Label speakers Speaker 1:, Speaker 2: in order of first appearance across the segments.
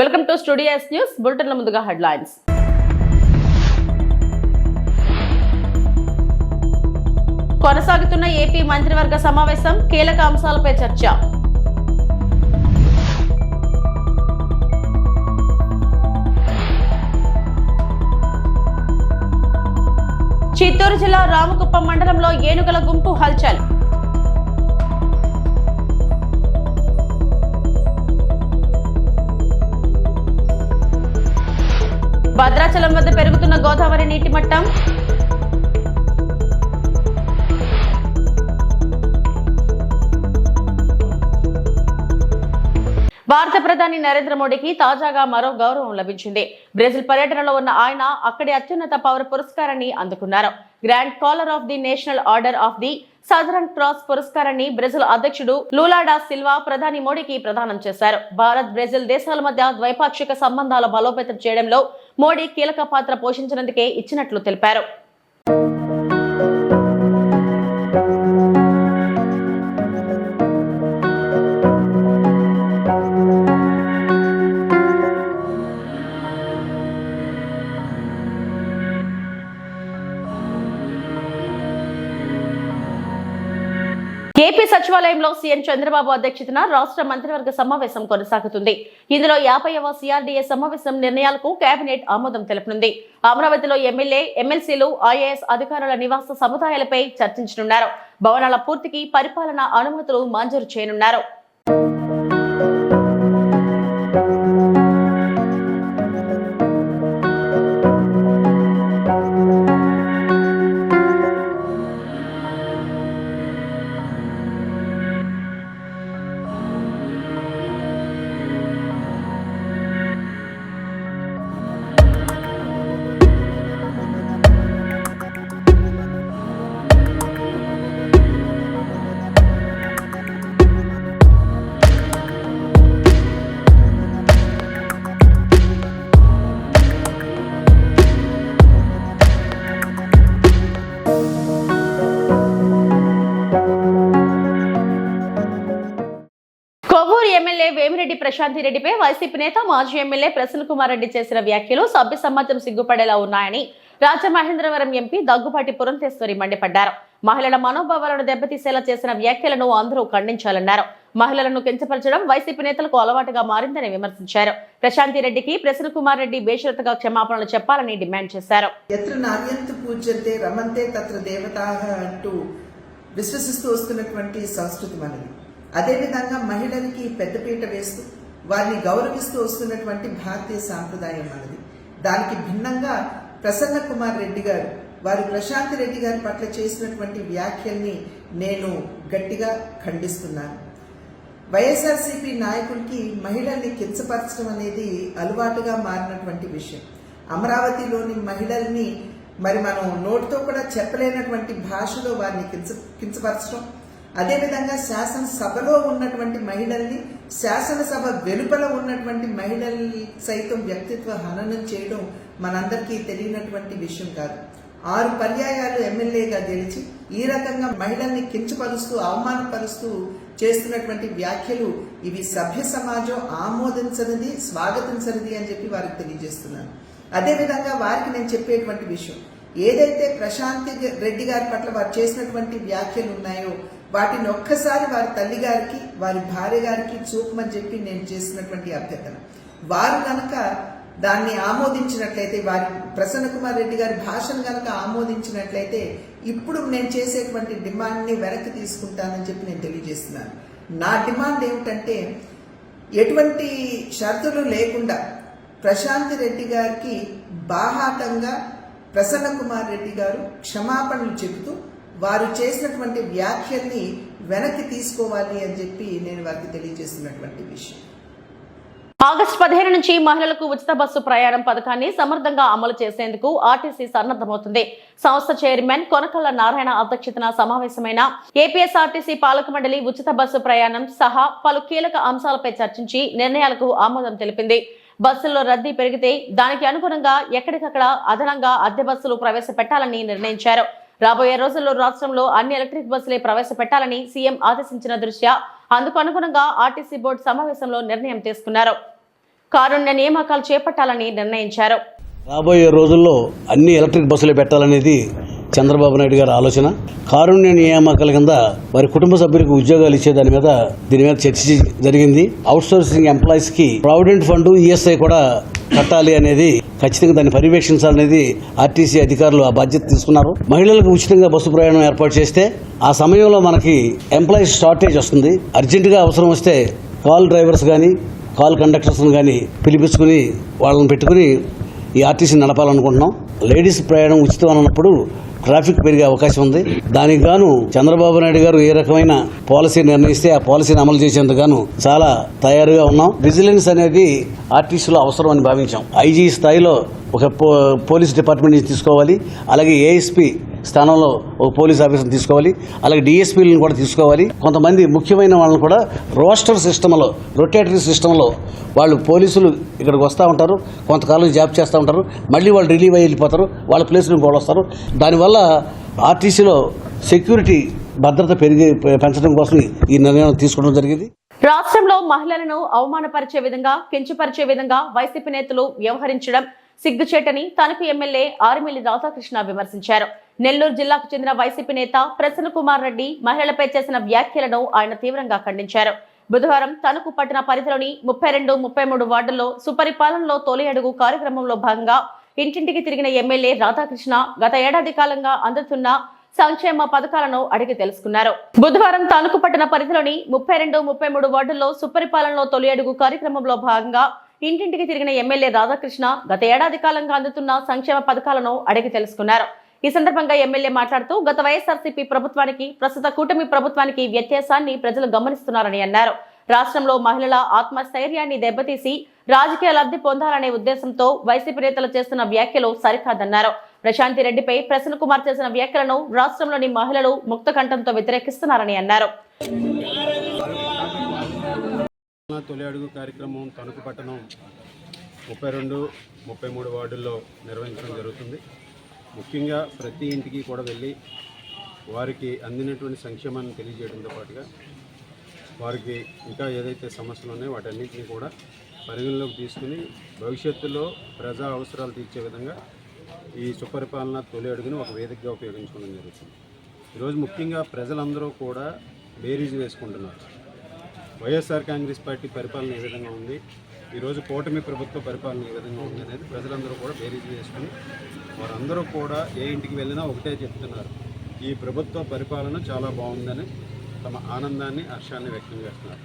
Speaker 1: Welcome to studio S news బులెటిన్ల ముందుగా headlines. కొనసాగుతున్న ఏపీ మంత్రివర్గ సమావేశం, కీలక అంశాలపై చర్చ. చిత్తూరు జిల్లా రామకుప్పం మండలంలో ఏనుగుల గుంపు హల్చల్. భద్రాచలం వద్ద పెరుగుతున్న గోదావరి నీటి మట్టం. భారత ప్రధాని నరేంద్ర మోడీకి తాజాగా మరో గౌరవం లభించింది. బ్రెజిల్ పర్యటనలో ఉన్న ఆయన అక్కడి అత్యున్నత పౌర పురస్కారాన్ని అందుకున్నారు. Grand caller of the national order of the southern cross పురస్కారాన్ని బ్రెజిల్ అధ్యక్షుడు లూలా డా సిల్వా ప్రధాని మోడీకి ప్రదానం చేశారు. భారత్ బ్రెజిల్ దేశాల మధ్య ద్వైపాక్షిక సంబంధాల బలోపేతం చేయడంలో మోడీ కీలక పాత్ర పోషించినందుకే ఇచ్చినట్లు తెలిపారు. ఏపీ సచివాలయంలో సీఎం చంద్రబాబు అధ్యక్షతన రాష్ట్ర మంత్రివర్గ సమావేశం కొనసాగుతుంది. ఇందులో 50వ సిఆర్డీఏ సమావేశం నిర్ణయాలకు కేబినెట్ ఆమోదం తెలుపనుంది. అమరావతిలో ఎమ్మెల్యే, ఎమ్మెల్సీలు, ఐఏఎస్ అధికారుల నివాస సముదాయాలపై చర్చించనున్నారు. భవనాల పూర్తికి పరిపాలనా అనుమతులు మంజూరు చేయనున్నారు. కొవ్వూరు ఎమ్మెల్యే వేమిరెడ్డి ప్రశాంతి రెడ్డిపై వైసీపీ నేత మాజీ ఎమ్మెల్యే ప్రసన్న కుమార్ రెడ్డి చేసిన వ్యాఖ్యలు సభ్య సమాజం సిగ్గుపడేలా ఉన్నాయని రాజమహేంద్రవరం ఎంపీ దగ్గుపాటి పురంధేశ్వరి మండిపడ్డారు. మహిళల మనోభావాలను దెబ్బతీసేలా చేసిన వ్యాఖ్యలను అందరూ ఖండించాలన్నారు. మహిళలను కించపరచడం వైసీపీ నేతలకు అలవాటుగా మారిందని విమర్శించారు. ప్రశాంతి రెడ్డికి ప్రసన్న కుమార్ రెడ్డి బేషరతుగా క్షమాపణలు చెప్పాలని డిమాండ్ చేశారు.
Speaker 2: విశ్వసిస్తూ వస్తున్నటువంటి సంస్కృతి మనది. అదేవిధంగా మహిళలకి పెద్దపీట వేస్తూ వారిని గౌరవిస్తూ వస్తున్నటువంటి భారతీయ సాంప్రదాయం మనది. దానికి భిన్నంగా ప్రసన్న కుమార్ రెడ్డి గారు వారు ప్రశాంతి రెడ్డి గారి పట్ల చేసినటువంటి వ్యాఖ్యల్ని నేను గట్టిగా ఖండిస్తున్నాను. వైఎస్ఆర్సీపీ నాయకులకి మహిళల్ని కించపరచడం అనేది అలవాటుగా మారినటువంటి విషయం. అమరావతిలోని మహిళల్ని మనం నోటితో కూడా చెప్పలేనటువంటి భాషలో వారిని కించపరచడం, అదేవిధంగా శాసనసభలో ఉన్నటువంటి మహిళల్ని శాసనసభ వెలుపల ఉన్నటువంటి మహిళల్ని సైతం వ్యక్తిత్వ హననం చేయడం మనందరికీ తెలియనటువంటి విషయం కాదు. 6 పర్యాయాలు ఎమ్మెల్యేగా గెలిచి ఈ రకంగా మహిళల్ని కించపరుస్తూ అవమానపరుస్తూ చేస్తున్నటువంటి వ్యాఖ్యలు ఇవి సభ్య సమాజం ఆమోదించనిది, స్వాగతించనిది అని చెప్పి వారికి తెలియజేస్తున్నాను. అదేవిధంగా వారికి నేను చెప్పేటువంటి విషయం, ఏదైతే ప్రశాంతి రెడ్డి గారి పట్ల వారు చేసినటువంటి వ్యాఖ్యలు ఉన్నాయో వాటిని ఒక్కసారి వారి తల్లి గారికి, వారి భార్య గారికి చూపమని చెప్పి నేను చేసినటువంటి అభ్యర్థన. వారు కనుక దాన్ని ఆమోదించినట్లయితే, వారి ప్రసన్న కుమార్ రెడ్డి గారి భాషను కనుక ఆమోదించినట్లయితే ఇప్పుడు నేను చేసేటువంటి డిమాండ్ని వెనక్కి తీసుకుంటానని చెప్పి నేను తెలియజేస్తున్నాను. నా డిమాండ్ ఏమిటంటే, ఎటువంటి షరతులు లేకుండా ప్రశాంతి రెడ్డి గారికి బాహాటంగా ప్రసన్న కుమార్ రెడ్డి గారు క్షమాపణలు చెబుతూ వారు చేసినటువంటి వ్యాఖ్యల్ని వెనక్కి తీసుకోవాలి అని చెప్పి నేను వారికి తెలియజేస్తున్నటువంటి విషయం.
Speaker 1: ఆగస్టు 15 నుంచి మహిళలకు ఉచిత బస్సు ప్రయాణం పథకాన్ని సమర్థంగా అమలు చేసేందుకు ఆర్టీసీ సన్నద్ధమవుతుంది. సంస్థ చైర్మన్ కొనకళ్ళ నారాయణ అధ్యక్షతన సమావేశమైన ఏపీఎస్ఆర్టీసీ పాలక మండలి ఉచిత బస్సు ప్రయాణం సహా పలు కీలక అంశాలపై చర్చించి నిర్ణయాలకు ఆమోదం తెలిపింది. బస్సుల్లో రద్దీ పెరిగితే దానికి అనుగుణంగా ఎక్కడికక్కడ అదనంగా అద్దె బస్సులు ప్రవేశపెట్టాలని నిర్ణయించారు. రాబోయే రోజుల్లో రాష్ట్రంలో అన్ని ఎలక్ట్రిక్ బస్సులే ప్రవేశపెట్టాలని సీఎం ఆదేశించిన దృష్ట్యా అందుకు అనుగుణంగా ఆర్టీసీ బోర్డు సమావేశంలో నిర్ణయం తీసుకున్నారు. కారుణ్య నియామకాలు చేపట్టాలని నిర్ణయించారు.
Speaker 3: రాబోయే రోజుల్లో అన్ని ఎలక్ట్రిక్ బస్సులు పెట్టాలనేది చంద్రబాబు నాయుడు గారి ఆలోచన. కారుణ్య నియామకాల కింద వారి కుటుంబ సభ్యులకు ఉద్యోగాలు ఇచ్చే దీని మీద చర్చ జరిగింది. అవుట్ సోర్సింగ్ ఎంప్లాయీస్ కి ప్రావిడెంట్ ఫండ్, ఈఎస్ఐ కూడా కట్టాలి అనేది ఖచ్చితంగా దాన్ని పర్యవేక్షించాలనేది ఆర్టీసీ అధికారులు ఆ బాధ్యత తీసుకున్నారు. మహిళలకు ఉచితంగా బస్సు ప్రయాణం ఏర్పాటు చేస్తే ఆ సమయంలో మనకి ఎంప్లాయీస్ షార్టేజ్ వస్తుంది. అర్జెంటుగా అవసరం వస్తే కాల్ డ్రైవర్స్ కానీ కాల్ కండక్టర్స్ కానీ పిలిపించుకుని వాళ్ళని పెట్టుకుని ఈ ఆర్టీసీ నడపాలనుకుంటున్నాం. లేడీస్ ప్రయాణం ఉచితం అన్నప్పుడు ట్రాఫిక్ పెరిగే అవకాశం ఉంది. దానికి గాను చంద్రబాబు నాయుడు గారు ఏ రకమైన పాలసీ నిర్ణయిస్తే ఆ పాలసీని అమలు చేసేందుకు గాను చాలా తయారుగా ఉన్నాం. విజిలెన్స్ అనేది ఆర్టీసీలో అవసరం అని భావించాం. ఐజీ స్థాయిలో ఒక పోలీస్ డిపార్ట్మెంట్ తీసుకోవాలి, అలాగే ఏఎస్పీ స్థానంలో ఒక పోలీస్ ఆఫీసర్ తీసుకోవాలి, అలాగే డిఎస్పీలను కూడా తీసుకోవాలి. కొంతమంది ముఖ్యమైన వాళ్ళని కూడా రోస్టర్ సిస్టంలో, రొటేటరీ సిస్టంలో వాళ్ళు పోలీసులు ఇక్కడికి వస్తూ ఉంటారు, కొంతకాలం జాబ్ చేస్తూ ఉంటారు, మళ్ళీ వాళ్ళు రిలీవ్ అయ్యి వెళ్ళిపోతారు, వాళ్ళ ప్లేస్లో వాళ్ళు వస్తారు. దానివల్ల ఆర్టీసీలో సెక్యూరిటీ భద్రత పెంచడం కోసం ఈ నిర్ణయం తీసుకోవడం జరిగింది.
Speaker 1: రాష్ట్రంలో మహిళలను అవమానపరిచే విధంగా, కించపరిచే విధంగా వైసీపీ నేతలు వ్యవహరించడం సిగ్గుచేటని తణుకు ఎమ్మెల్యే ఆర్మిల్లి రాధాకృష్ణ విమర్శించారు. నెల్లూరు జిల్లాకు చెందిన వైసీపీ నేత ప్రసన్న కుమార్ రెడ్డి మహిళలపై చేసిన వ్యాఖ్యలను ఆయన తీవ్రంగా ఖండించారు. బుధవారం తణుకు పట్టణ పరిధిలోని 32, 33 వార్డుల్లో సుపరిపాలనలో తొలి అడుగు కార్యక్రమంలో భాగంగా ఇంటింటికి తిరిగిన ఎమ్మెల్యే రాధాకృష్ణ గత ఏడాది కాలంగా అందుతున్న సంక్షేమ పథకాలను అడిగి తెలుసుకున్నారు. బుధవారం తణుకు పట్టణ పరిధిలోని 32, 33 వార్డుల్లో సుపరిపాలనలో తొలి అడుగు కార్యక్రమంలో భాగంగా ఇంటింటికి తిరిగిన ఎమ్మెల్యే రాధాకృష్ణ గత ఏడాది కాలంగా అందుతున్న సంక్షేమ పథకాలను అడిగి తెలుసుకున్నారు. ఈ సందర్భంగా ఎమ్మెల్యే మాట్లాడుతూ గత వైఎస్ఆర్సీపీ ప్రభుత్వానికి ప్రస్తుత కూటమి ప్రభుత్వానికి వ్యత్యాసాన్ని ప్రజలు గమనిస్తున్నారని అన్నారు. రాష్ట్రంలో మహిళల ఆత్మస్థైర్యాన్ని దెబ్బతీసి రాజకీయ లబ్ధి పొందాలనే ఉద్దేశంతో వైసీపీ నేతలు చేస్తున్న వ్యాఖ్యలు సరికాదన్నారు. ప్రశాంతి రెడ్డిపై ప్రసన్న కుమార్ చేసిన వ్యాఖ్యలను రాష్ట్రంలోని మహిళలు ముక్త కంఠంతో వ్యతిరేకిస్తున్నారని అన్నారు.
Speaker 4: తొలి అడుగు కార్యక్రమం తణుకు పట్టణం 32, 33 వార్డుల్లో నిర్వహించడం జరుగుతుంది. ముఖ్యంగా ప్రతి ఇంటికి కూడా వెళ్ళి వారికి అందినటువంటి సంక్షేమాన్ని తెలియజేయడంతో పాటుగా వారికి ఇంకా ఏదైతే సమస్యలు ఉన్నాయో వాటన్నింటినీ కూడా పరిగణలోకి తీసుకుని భవిష్యత్తులో ప్రజా అవసరాలు తీర్చే విధంగా ఈ సుపరిపాలన తొలి అడుగుని ఒక వేదికగా ఉపయోగించుకోవడం జరుగుతుంది. ఈరోజు ముఖ్యంగా ప్రజలందరూ కూడా బేరీజు వేసుకుంటున్నారు. వైఎస్ఆర్ కాంగ్రెస్ పార్టీ పరిపాలన ఏ విధంగా ఉంది, ఈరోజు కూటమి ప్రభుత్వ పరిపాలన ఏ విధంగా ఉంది అనేది ప్రజలందరూ కూడా బేరీజు వేసుకుని వారందరూ కూడా ఏ ఇంటికి వెళ్ళినా ఒకటే చెప్తున్నారు, ఈ ప్రభుత్వ పరిపాలన చాలా బాగుందని తమ ఆనందాన్ని, హర్షాన్ని వ్యక్తం చేస్తున్నారు.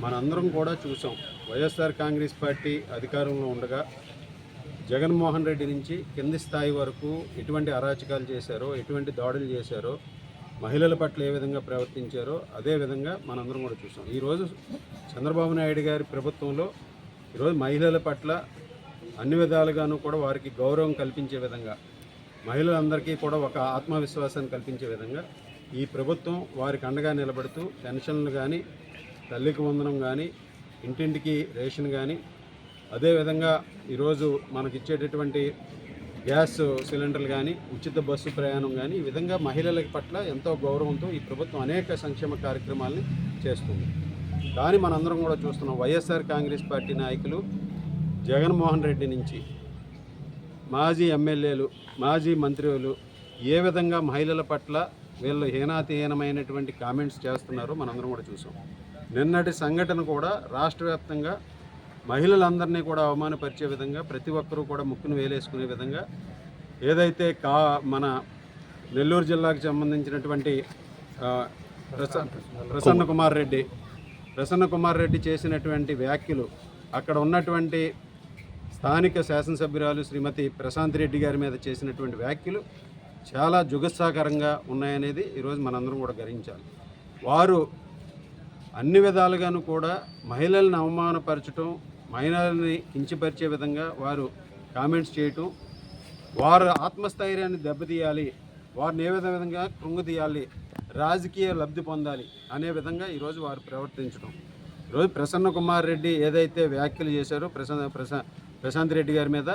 Speaker 4: మనందరం కూడా చూసాం, వైఎస్ఆర్ కాంగ్రెస్ పార్టీ అధికారంలో ఉండగా జగన్మోహన్ రెడ్డి నుంచి కింది స్థాయి వరకు ఎటువంటి అరాచకాలు చేశారో, ఎటువంటి దాడులు చేశారో, మహిళల పట్ల ఏ విధంగా ప్రవర్తించారో అదే విధంగా మనందరం కూడా చూసాం. ఈరోజు చంద్రబాబు నాయుడు గారి ప్రభుత్వంలో ఈరోజు మహిళల పట్ల అన్ని విధాలుగాను కూడా వారికి గౌరవం కల్పించే విధంగా, మహిళలందరికీ కూడా ఒక ఆత్మవిశ్వాసాన్ని కల్పించే విధంగా ఈ ప్రభుత్వం వారికి అండగా నిలబడుతూ పెన్షన్లు కానీ, తల్లికి వందనం కానీ, ఇంటింటికి రేషన్ కానీ, అదేవిధంగా ఈరోజు మనకిచ్చేటటువంటి గ్యాస్ సిలిండర్లు కానీ, ఉచిత బస్సు ప్రయాణం కానీ, ఈ విధంగా మహిళల పట్ల ఎంతో గౌరవంతో ఈ ప్రభుత్వం అనేక సంక్షేమ కార్యక్రమాలని చేస్తుంది. కానీ మనందరం కూడా చూస్తున్నాం, వైఎస్ఆర్ కాంగ్రెస్ పార్టీ నాయకులు జగన్మోహన్ రెడ్డి నుంచి మాజీ ఎమ్మెల్యేలు, మాజీ మంత్రులు ఏ విధంగా మహిళల పట్ల వీళ్ళు హీనాతిహీనమైనటువంటి కామెంట్స్ చేస్తున్నారో మనందరం కూడా చూసాం. నిన్నటి సంఘటన కూడా రాష్ట్ర వ్యాప్తంగా మహిళలందరినీ కూడా అవమానపరిచే విధంగా, ప్రతి ఒక్కరూ కూడా ముక్కును వేలేసుకునే విధంగా ఏదైతే మన నెల్లూరు జిల్లాకు సంబంధించినటువంటి ప్రసన్న కుమార్ రెడ్డి చేసినటువంటి వ్యాఖ్యలు, అక్కడ ఉన్నటువంటి స్థానిక శాసనసభ్యురాలు శ్రీమతి ప్రశాంతి రెడ్డి గారి మీద చేసినటువంటి వ్యాఖ్యలు చాలా జుగుత్సాకరంగా ఉన్నాయనేది ఈరోజు మనందరం కూడా గ్రహించాలి. వారు అన్ని విధాలుగాను కూడా మహిళలను అవమానపరచడం, మహిళల్ని కించపరిచే విధంగా వారు కామెంట్స్ చేయటం, వారు ఆత్మస్థైర్యాన్ని దెబ్బతీయాలి, వారిని ఏ విధంగా కృంగతీయాలి, రాజకీయ లబ్ధి పొందాలి అనే విధంగా ఈరోజు వారు ప్రవర్తించడం. ఈరోజు ప్రసన్న కుమార్ రెడ్డి ఏదైతే వ్యాఖ్యలు చేశారో ప్రశాంత్ రెడ్డి గారి మీద,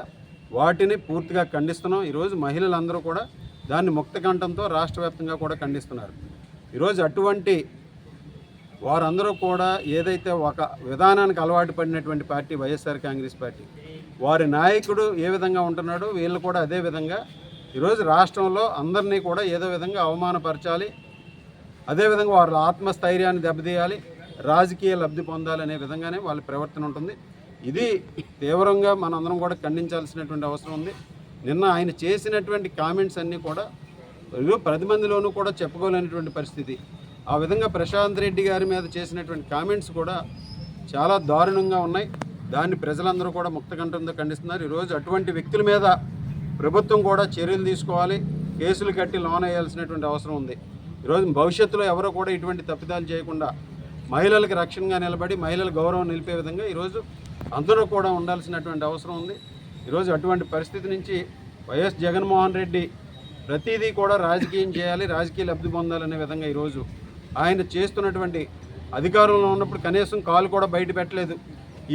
Speaker 4: వాటిని పూర్తిగా ఖండిస్తున్నాం. ఈరోజు మహిళలందరూ కూడా దాన్ని ముక్త కంఠంతో రాష్ట్ర వ్యాప్తంగా కూడా ఖండిస్తున్నారు. ఈరోజు అటువంటి వారందరూ కూడా ఏదైతే ఒక విధానానికి అలవాటు పడినటువంటి పార్టీ వైఎస్ఆర్ కాంగ్రెస్ పార్టీ, వారి నాయకుడు ఏ విధంగా ఉంటున్నాడో వీళ్ళు కూడా అదే విధంగా ఈరోజు రాష్ట్రంలో అందరినీ కూడా ఏదో విధంగా అవమానపరచాలి, అదేవిధంగా వారి ఆత్మస్థైర్యాన్ని దెబ్బతీయాలి, రాజకీయ లబ్ధి పొందాలనే విధంగానే వాళ్ళ ప్రవర్తన ఉంటుంది. ఇది తీవ్రంగా మనందరం కూడా ఖండించాల్సినటువంటి అవసరం ఉంది. నిన్న ఆయన చేసినటువంటి కామెంట్స్ అన్నీ కూడా 10 మందిలోనూ కూడా చెప్పుకోలేనటువంటి పరిస్థితి. ఆ విధంగా ప్రశాంత్ రెడ్డి గారి మీద చేసినటువంటి కామెంట్స్ కూడా చాలా దారుణంగా ఉన్నాయి. దాన్ని ప్రజలందరూ కూడా ముక్తకంఠంతో ఖండిస్తున్నారు. ఈరోజు అటువంటి వ్యక్తుల మీద ప్రభుత్వం కూడా చర్యలు తీసుకోవాలి, కేసులు కట్టి లోన్ వేయాల్సినటువంటి అవసరం ఉంది. ఈరోజు భవిష్యత్తులో ఎవరో కూడా ఇటువంటి తప్పిదాలు చేయకుండా మహిళలకు రక్షణగా నిలబడి మహిళల గౌరవం నిలిపే విధంగా ఈరోజు అందరూ కూడా ఉండాల్సినటువంటి అవసరం ఉంది. ఈరోజు అటువంటి పరిస్థితి నుంచి వైఎస్ జగన్మోహన్ రెడ్డి ప్రతిదీ కూడా రాజకీయం చేయాలి, రాజకీయ లబ్ధి పొందాలనే విధంగా ఈరోజు ఆయన చేస్తున్నటువంటి అధికారంలో ఉన్నప్పుడు కనీసం కాలు కూడా బయట పెట్టలేదు.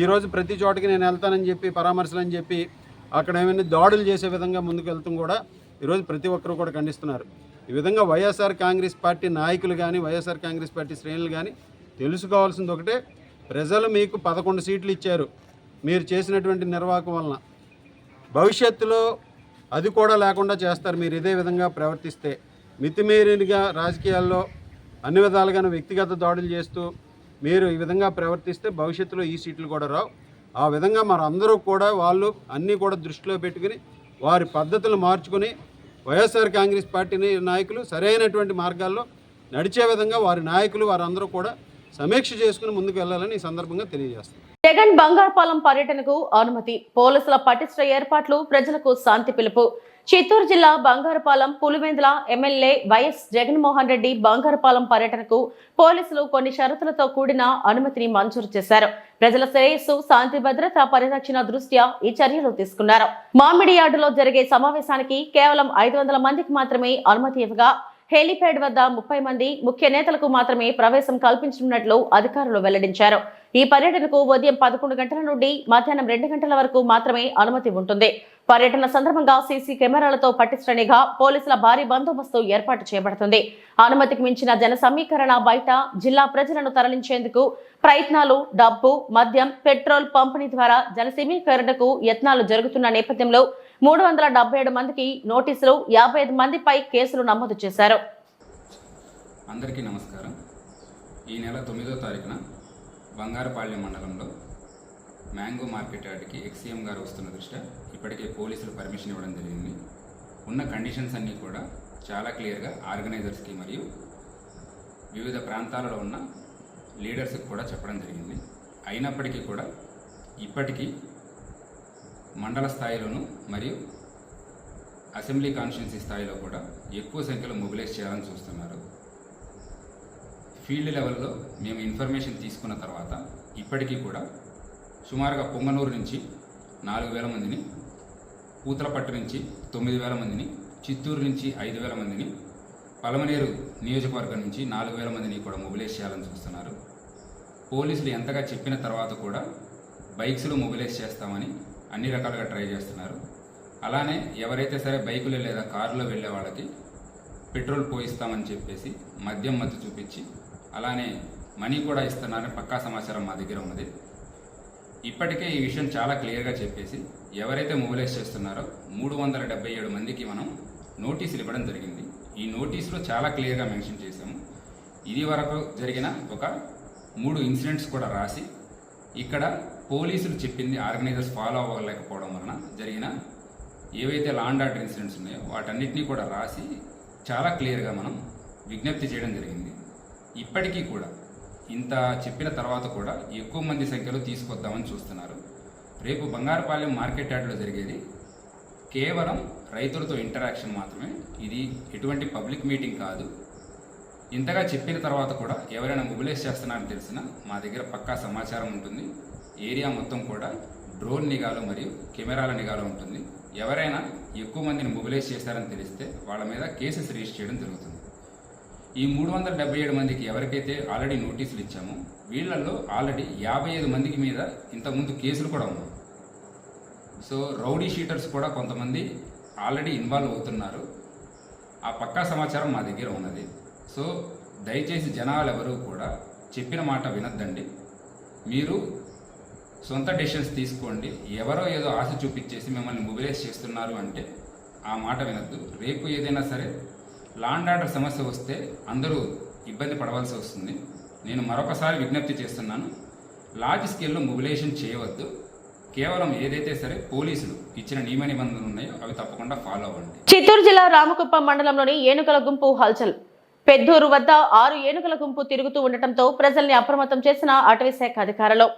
Speaker 4: ఈరోజు ప్రతి చోటకి నేను వెళ్తానని చెప్పి పరామర్శలు అని చెప్పి అక్కడ ఏమైనా దాడులు చేసే విధంగా ముందుకు వెళ్తాం కూడా ఈరోజు ప్రతి ఒక్కరు కూడా ఖండిస్తున్నారు. ఈ విధంగా వైఎస్ఆర్ కాంగ్రెస్ పార్టీ నాయకులు కానీ వైఎస్ఆర్ కాంగ్రెస్ పార్టీ శ్రేణులు కానీ తెలుసుకోవాల్సింది ఒకటే, ప్రజలు మీకు 11 సీట్లు ఇచ్చారు మీరు చేసినటువంటి నిర్వాహకం వలన. భవిష్యత్తులో అది కూడా లేకుండా చేస్తారు మీరు ఇదే విధంగా ప్రవర్తిస్తే. మితిమీరిగా రాజకీయాల్లో అన్ని విధాలుగాను వ్యక్తిగత దాడులు చేస్తూ మీరు ఈ విధంగా ప్రవర్తిస్తే భవిష్యత్తులో ఈ సీట్లు కూడా రావు. ఆ విధంగా మనందరూ కూడా వాళ్ళు అన్నీ కూడా దృష్టిలో పెట్టుకుని వారి పద్ధతులు మార్చుకుని వైఎస్ఆర్ కాంగ్రెస్ పార్టీ నాయకులు సరైనటువంటి మార్గాల్లో నడిచే విధంగా వారి నాయకులు వారందరూ కూడా సమీక్ష చేసుకుని ముందుకు వెళ్ళాలని ఈ సందర్భంగా తెలియజేస్తారు.
Speaker 1: జగన్ బంగారుపాలెం పర్యటనకు అనుమతి, పోలీసుల పటిష్ట ఏర్పాట్లు, ప్రజలకు శాంతి పిలుపు. చిత్తూరు జిల్లా బంగారుపాలెం పులివెందుల ఎమ్మెల్యే వైఎస్ జగన్మోహన్ రెడ్డి బంగారుపాలెం పర్యటనకు పోలీసులు కొన్ని షరతులతో కూడిన అనుమతిని మంజూరు చేశారు. ప్రజల శ్రేయస్సు, శాంతి భద్రత పరిరక్షణ దృష్ట్యా ఈ చర్యలు తీసుకున్నారు. మామిడియార్డులో జరిగే సమావేశానికి కేవలం 500 మందికి మాత్రమే అనుమతి ఇవ్వగా హెలీప్యాడ్ వద్ద 30 మంది ముఖ్య నేతలకు మాత్రమే ప్రవేశం కల్పించనున్నట్లు అధికారులు వెల్లడించారు. ఈ పర్యటనకు ఉదయం 11 గంటల నుండి మధ్యాహ్నం 2 గంటల వరకు మాత్రమే అనుమతి ఉంటుంది. పర్యటన సందర్భంగా సీసీ కెమెరాలతో పటిష్ట నిఘా, పోలీసుల భారీ బందోబస్తు ఏర్పాటు చేయబడుతుంది. అనుమతికి మించిన జన సమీకరణ, బయట జిల్లా ప్రజలను తరలించేందుకు ప్రయత్నాలు, డబ్బు, మద్యం, పెట్రోల్ పంపిణీ ద్వారా జన సమీకరణకు యత్నాలు జరుగుతున్న నేపథ్యంలో 377 మందికి నోటీసులు, 55 మందిపై కేసులు నమోదు చేశారు.
Speaker 5: అందరికీ నమస్కారం. ఈ నెల 9వ తారీఖున బంగారుపాళ్యం మండలంలో మ్యాంగో మార్కెట్ యార్డ్కి ఎక్సీఎం గారు వస్తున్న దృష్ట్యా ఇప్పటికే పోలీసులు పర్మిషన్ ఇవ్వడం జరిగింది. ఉన్న కండిషన్స్ అన్నీ కూడా చాలా క్లియర్గా ఆర్గనైజర్స్కి మరియు వివిధ ప్రాంతాలలో ఉన్న లీడర్స్కి కూడా చెప్పడం జరిగింది. అయినప్పటికీ కూడా ఇప్పటికీ మండల స్థాయిలోనూ మరియు అసెంబ్లీ కాన్స్టిట్యున్సీ స్థాయిలో కూడా ఎక్కువ సంఖ్యలో మొబిలైజ్ చేయాలని చూస్తున్నారు. ఫీల్డ్ లెవెల్లో మేము ఇన్ఫర్మేషన్ తీసుకున్న తర్వాత ఇప్పటికీ కూడా సుమారుగా పొంగనూరు నుంచి 4000 మందిని, పూతలపట్టు నుంచి 9000 మందిని, చిత్తూరు నుంచి 5000 మందిని, పలమనేరు నియోజకవర్గం నుంచి 4000 మందిని కూడా మొబిలైజ్ చేయాలని చూస్తున్నారు. పోలీసులు ఎంతగా చెప్పిన తర్వాత కూడా బైక్స్లో మొబిలైజ్ చేస్తామని అన్ని రకాలుగా ట్రై చేస్తున్నారు. అలానే ఎవరైతే సరే బైకులో లేదా కారులో వెళ్ళే వాళ్ళకి పెట్రోల్ పోయిస్తామని చెప్పేసి మద్యం మత్తు చూపించి అలానే మనీ కూడా ఇస్తున్నారని పక్కా సమాచారం మా దగ్గర ఉన్నది. ఇప్పటికే ఈ విషయం చాలా క్లియర్గా చెప్పేసి ఎవరైతే మొబిలైజ్ చేస్తున్నారో 377 మందికి మనం నోటీసులు ఇవ్వడం జరిగింది. ఈ నోటీసులో చాలా క్లియర్గా మెన్షన్ చేశాము. ఇది వరకు జరిగిన ఒక 3 ఇన్సిడెంట్స్ కూడా రాసి ఇక్కడ పోలీసులు చెప్పింది ఆర్గనైజర్స్ ఫాలో అవ్వలేకపోవడం వలన జరిగిన ఏవైతే లా అండ్ ఆర్డర్ ఇన్సిడెంట్స్ ఉన్నాయో వాటన్నిటినీ కూడా రాసి చాలా క్లియర్గా మనం విజ్ఞప్తి చేయడం జరిగింది. ఇప్పటికీ కూడా ఇంత చెప్పిన తర్వాత కూడా ఎక్కువ మంది సంఖ్యలో తీసుకొద్దామని చూస్తున్నారు. రేపు బంగారుపాలెం మార్కెట్ యార్డ్లో జరిగేది కేవలం రైతులతో ఇంటరాక్షన్ మాత్రమే. ఇది ఎటువంటి పబ్లిక్ మీటింగ్ కాదు. ఇంతగా చెప్పిన తర్వాత కూడా ఎవరైనా మొబిలైజ్ చేస్తున్నారని తెలిసినా మా దగ్గర పక్కా సమాచారం ఉంటుంది. ఏరియా మొత్తం కూడా డ్రోన్ నిఘాలో మరియు కెమెరాల నిఘాలో ఉంటుంది. ఎవరైనా ఎక్కువ మందిని మొబిలైజ్ చేశారని తెలిస్తే వాళ్ళ మీద కేసెస్ రిజిస్టర్ చేయడం జరుగుతుంది. ఈ 377 మందికి ఎవరికైతే ఆల్రెడీ నోటీసులు ఇచ్చామో వీళ్ళల్లో ఆల్రెడీ 55 మందికి మీద ఇంతకుముందు కేసులు కూడా ఉన్నాయి. సో రౌడీ షీటర్స్ కూడా కొంతమంది ఆల్రెడీ ఇన్వాల్వ్ అవుతున్నారు. ఆ పక్కా సమాచారం మా దగ్గర ఉన్నది. సో దయచేసి జనాలు ఎవరు కూడా చెప్పిన మాట వినొద్దండి. మీరు సొంత డెసిషన్స్ తీసుకోండి. ఎవరో ఏదో ఆశ చూపించేసి మిమ్మల్ని మొబిలైజ్ చేస్తున్నారు అంటే ఆ మాట వినొద్దు. రేపు ఏదైనా సరే లా అండ్ ఆర్డర్ సమస్య వస్తే అందరూ ఇబ్బంది పడవలసి వస్తుంది. నేను మరొకసారి విజ్ఞప్తి చేస్తున్నాను, లార్జ్ స్కేల్లో మొబిలైజేషన్ చేయవద్దు. కేవలం ఏదైతే సరే పోలీసులు ఇచ్చిన నియమ నిబంధనలు ఉన్నాయో అవి తప్పకుండా ఫాలో అవ్వండి.
Speaker 1: చిత్తూరు జిల్లా రామకుప్పం మండలంలోని ఏనుగుల గుంపు హల్చల్. పెద్దూరు వద్ద 6 ఏనుగుల గుంపు తిరుగుతూ ఉండటంతో ప్రజల్ని అప్రమత్తం చేసిన అటవీ శాఖ అధికారులు.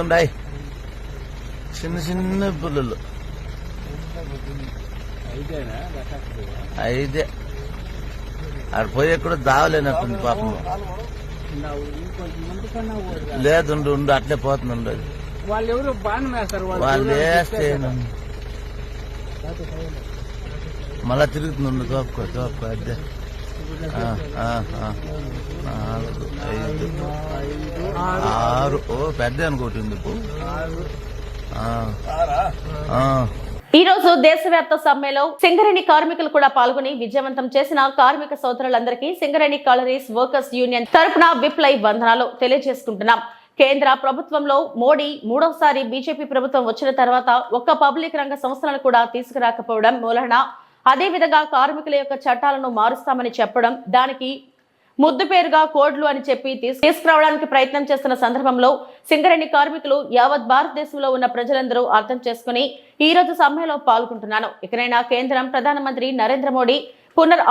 Speaker 6: ఉన్నాయి చిన్న చిన్న పుల్లలు 5 ఆడ పోయే కూడా దావలేనట్టుంది పాపం. లేదు ఉండు అట్లే పోతుంది. వాళ్ళు వేస్తే మళ్ళా తిరుగుతుంది. తోపుకో అద్దె 4, 5, 6 పెద్ద అనుకోటి.
Speaker 1: ఈ రోజు దేశవ్యాప్త సమ్మెలో సింగరేణి కార్మికులు కూడా పాల్గొని విజయవంతం చేసిన కార్మిక సోదరులందరికీ సింగరేణి కాలరీస్ వర్కర్స్ యూనియన్ తరపున విప్లై వందనాలు తెలియజేసుకుంటున్నాం. కేంద్ర ప్రభుత్వంలో మోడీ 3వసారి బీజేపీ ప్రభుత్వం వచ్చిన తర్వాత ఒక్క పబ్లిక్ రంగ సంస్థలను కూడా తీసుకురాకపోవడం మూలన, అదేవిధంగా కార్మికుల యొక్క చట్టాలను మారుస్తామని చెప్పడం, దానికి ముద్దు పేరుగా కోడ్లు అని చెప్పి తీసుకురావడానికి ప్రయత్నం చేస్తున్న సందర్భంలో సింగరేణి కార్మికులు యావత్ భారతదేశంలో ఉన్న ప్రజలందరూ అర్థం చేసుకుని ఈ రోజు సమ్మెలో పాల్గొంటున్నాను. ఇకనైనా కేంద్రం ప్రధానమంత్రి నరేంద్ర మోడీ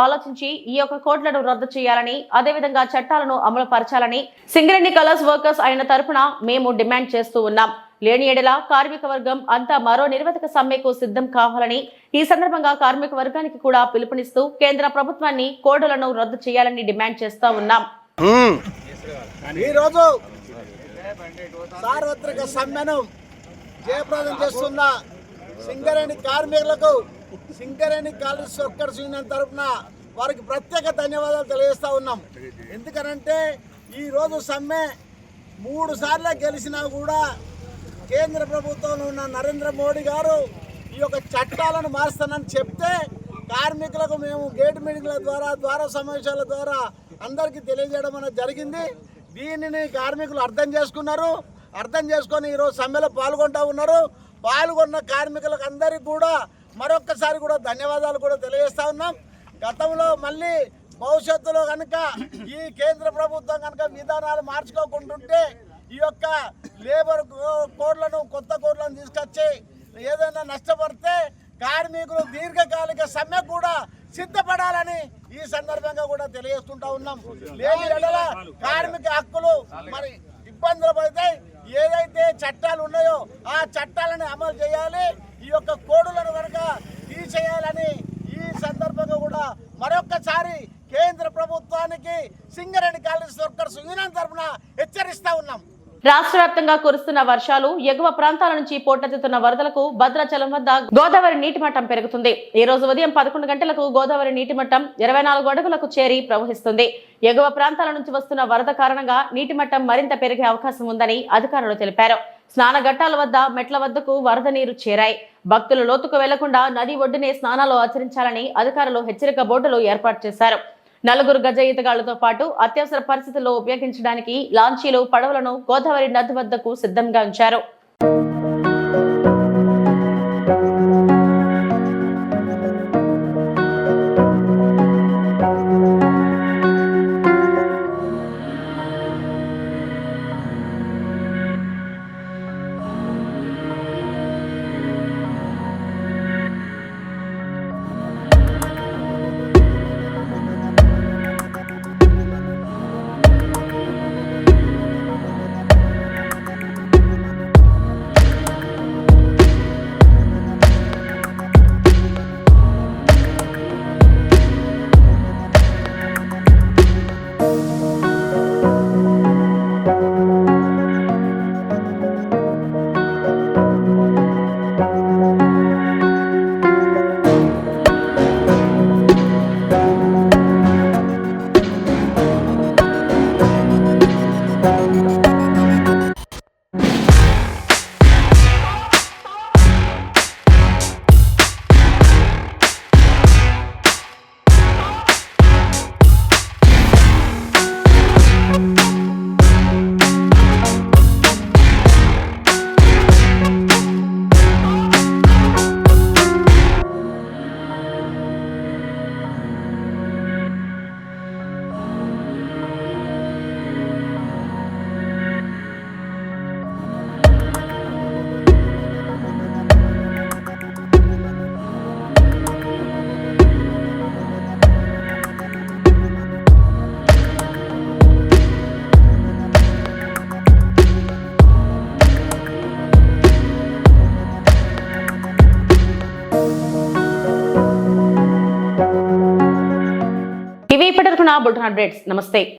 Speaker 1: ఆలోచించి ఈ యొక్క కోడ్లను రద్దు చేయాలని, అదేవిధంగా చట్టాలను అమలు పరచాలని సింగరేణి కలర్స్ వర్కర్స్ అయిన తరపున మేము డిమాండ్ చేస్తూ ఉన్నాం. లేని ఎడల కార్మిక వర్గం అంతా మరో నిరవధిక సమ్మెకు సిద్ధం కావాలని ఈ సందర్భంగా కార్మిక వర్గానికి కూడా పిలుపునిస్తూ కేంద్ర ప్రభుత్వాన్ని కోడ్లను రద్దు చేయాలని డిమాండ్ చేస్తా ఉన్నాం.
Speaker 7: ఈరోజు సార్వత్రిక సమ్మెను జయప్రదం చేస్తున్న సింగరేణి కార్మికులకు సింగరేణి కాలరీస్ వర్కర్స్ యూనియన్ తరఫున వారికి ప్రత్యేక ధన్యవాదాలు తెలియజేస్తా ఉన్నాం. ఎందుకనంటే ఈరోజు సమ్మె 3 సార్లు గెలిచినా కూడా కేంద్ర ప్రభుత్వంలో ఉన్న నరేంద్ర మోడీ గారు ఈ యొక్క చట్టాలను మారుస్తానని చెప్తే కార్మికులకు మేము గేట్ మీటింగ్ల ద్వారా సమావేశాల ద్వారా అందరికీ తెలియజేయడం అనేది జరిగింది. దీనిని కార్మికులు అర్థం చేసుకున్నారు. అర్థం చేసుకొని ఈరోజు సమ్మెలో పాల్గొంటూ ఉన్నారు. పాల్గొన్న కార్మికులకు అందరికీ కూడా మరొక్కసారి కూడా ధన్యవాదాలు కూడా తెలియజేస్తా ఉన్నాం. గతంలో మళ్ళీ భవిష్యత్తులో కనుక ఈ కేంద్ర ప్రభుత్వం కనుక విధానాలు మార్చుకోకుంటుంటే ఈ యొక్క లేబర్ కోడ్లను కొత్త కోడ్లను తీసుకొచ్చి ఏదైనా నష్టపడితే కార్మికులు దీర్ఘకాలిక సమ్మె కూడా సిద్ధపడాలని ఈ సందర్భంగా కూడా తెలియజేస్తుంటా ఉన్నాం. లేని ఎడల కార్మిక హక్కులు మరి ఇబ్బందులు పడతాయి. ఏదైతే చట్టాలు ఉన్నాయో ఆ చట్టాలను అమలు చేయాలి. ఈ యొక్క కోడులను కనుక తీసేయాలని ఈ సందర్భంగా కూడా మరొక్కసారి కేంద్ర ప్రభుత్వానికి సింగరేణి కాలరీస్ వర్కర్స్ యూనియన్ తరఫున హెచ్చరిస్తా ఉన్నాం.
Speaker 1: రాష్ట్ర వ్యాప్తంగా కురుస్తున్న వర్షాలు, ఎగువ ప్రాంతాల నుంచి పోటెత్తుతున్న వరదలకు భద్రాచలం వద్ద గోదావరి నీటి మట్టం పెరుగుతుంది. ఈ రోజు ఉదయం 11 గంటలకు గోదావరి నీటి మట్టం 24 అడుగులకు చేరి ప్రవహిస్తుంది. ఎగువ ప్రాంతాల నుంచి వస్తున్న వరద కారణంగా నీటి మట్టం మరింత పెరిగే అవకాశం ఉందని అధికారులు తెలిపారు. స్నాన ఘట్టాల వద్ద మెట్ల వద్దకు వరద నీరు చేరాయి. భక్తులు లోతుకు వెళ్లకుండా నది ఒడ్డునే స్నానాలు ఆచరించాలని అధికారులు హెచ్చరిక బోర్డులు ఏర్పాటు చేశారు. 4 గజ ఈతగాళ్లతో పాటు అత్యవసర పరిస్థితుల్లో ఉపయోగించడానికి లాంచీలు, పడవలను గోదావరి నది వద్దకు సిద్ధంగా ఉంచారు. Bulletin updates. నమస్తే.